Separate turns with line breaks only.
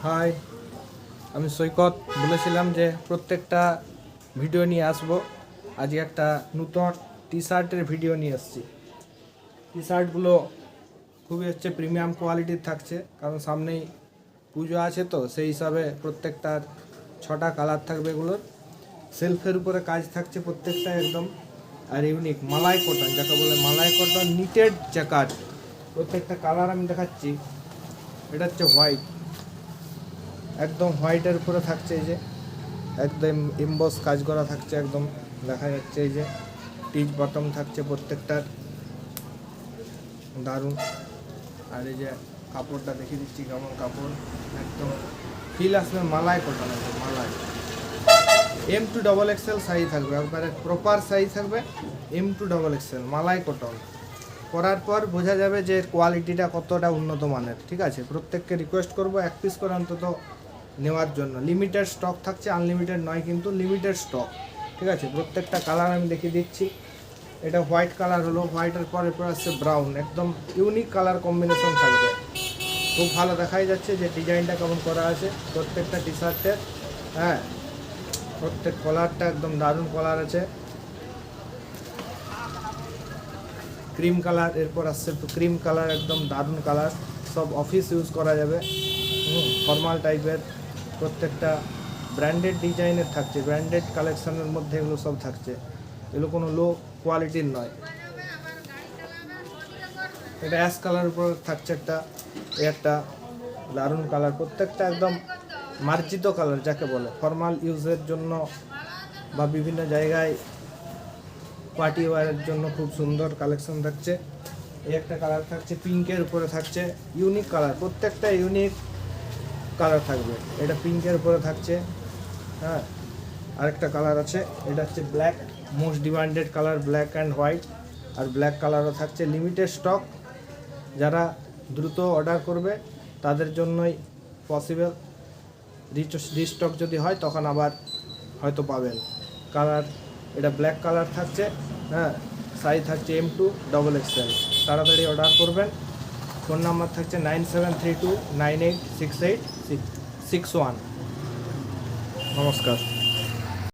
High, আমি সৈকত বলেছিলাম যে প্রত্যেকটা ভিডিও নিয়ে আসবো। আজকে একটা নতুন টি শার্টের ভিডিও নিয়ে এসেছি। টি শার্টগুলো খুবই প্রিমিয়াম কোয়ালিটির থাকছে, কারণ সামনেই পুজো আছে, তো সেই হিসাবে প্রত্যেকটার 6টা কালার থাকবে। এগুলোর সেলফের উপরে কাজ থাকছে প্রত্যেকটা একদম, আর ইউনিক মালাই কটন, যাকে বলে মালাই কটন নিটেড জ্যাকেট। প্রত্যেকটা কালার আমি দেখাচ্ছি। এটা হচ্ছে হোয়াইট, একদম হোয়াইটের উপরে থাকছে। এই যে একদম এমবস কাজ করা থাকছে, একদম দেখা যাচ্ছে। এই যে টিচ বটম থাকছে প্রত্যেকটার, দারুণ। আর এই যে কাপড়টা দেখিয়ে দিচ্ছি কেমন কাপড়, একদম ফিল আসবে মালাই কটন। আছে মালাই M2XXL সাইজ থাকবে, একবারে প্রপার সাইজ থাকবে। M2XXL মালাই কটন। পরার পর বোঝা যাবে যে কোয়ালিটিটা কতটা উন্নত মানের। ঠিক আছে, প্রত্যেককে রিকোয়েস্ট করব 1 পিস করে অন্তত নেওয়ার জন্য। লিমিটেড স্টক থাকছে, আনলিমিটেড নয় কিন্তু, লিমিটেড স্টক। ঠিক আছে, প্রত্যেকটা কালার আমি দেখিয়ে দিচ্ছি। এটা হোয়াইট কালার হলো, হোয়াইটের পর এরপর আসছে ব্রাউন, একদম ইউনিক কালার কম্বিনেশন থাকবে। খুব ভালো দেখাই যাচ্ছে যে ডিজাইনটা কেমন করা আছে প্রত্যেকটা টি শার্টের। হ্যাঁ, প্রত্যেক কলারটা একদম দারুণ কলার আছে। ক্রিম কালার, এরপর আসছে ক্রিম কালার, একদম দারুণ কালার। সব অফিস ইউজ করা যাবে, ফর্মাল টাইপের। প্রত্যেকটা ব্র্যান্ডেড ডিজাইনের থাকছে, ব্র্যান্ডেড কালেকশনের মধ্যে এগুলো সব থাকছে। এগুলো কোনো লো কোয়ালিটির নয়। এটা অ্যাশ কালার উপর থাকছে একটা দারুণ কালার। প্রত্যেকটা একদম মার্জিত কালার, যাকে বলে ফর্মাল ইউজের জন্য বা বিভিন্ন জায়গায় পার্টি ওয়ারের জন্য খুব সুন্দর কালেকশন থাকছে। এই একটা কালার থাকছে, পিঙ্কের উপরে থাকছে, ইউনিক কালার। প্রত্যেকটা ইউনিক কালার থাকবে। এটা পিঙ্কের উপরে থাকছে। হ্যাঁ, আরেকটা কালার আছে, এটা হচ্ছে black, most demanded colour, black and white. আর ব্ল্যাক কালারও থাকছে, লিমিটেড স্টক। যারা দ্রুত অর্ডার করবে তাদের জন্যই পসিবল। রিস্টক যদি হয় তখন আবার হয়তো পাবেন। কালার এটা ব্ল্যাক কালার থাকছে। হ্যাঁ, সাইজ থাকছে M2XXL। তাড়াতাড়ি অর্ডার করবেন। ফোন নাম্বার থাকছে 9732986861। নমস্কার।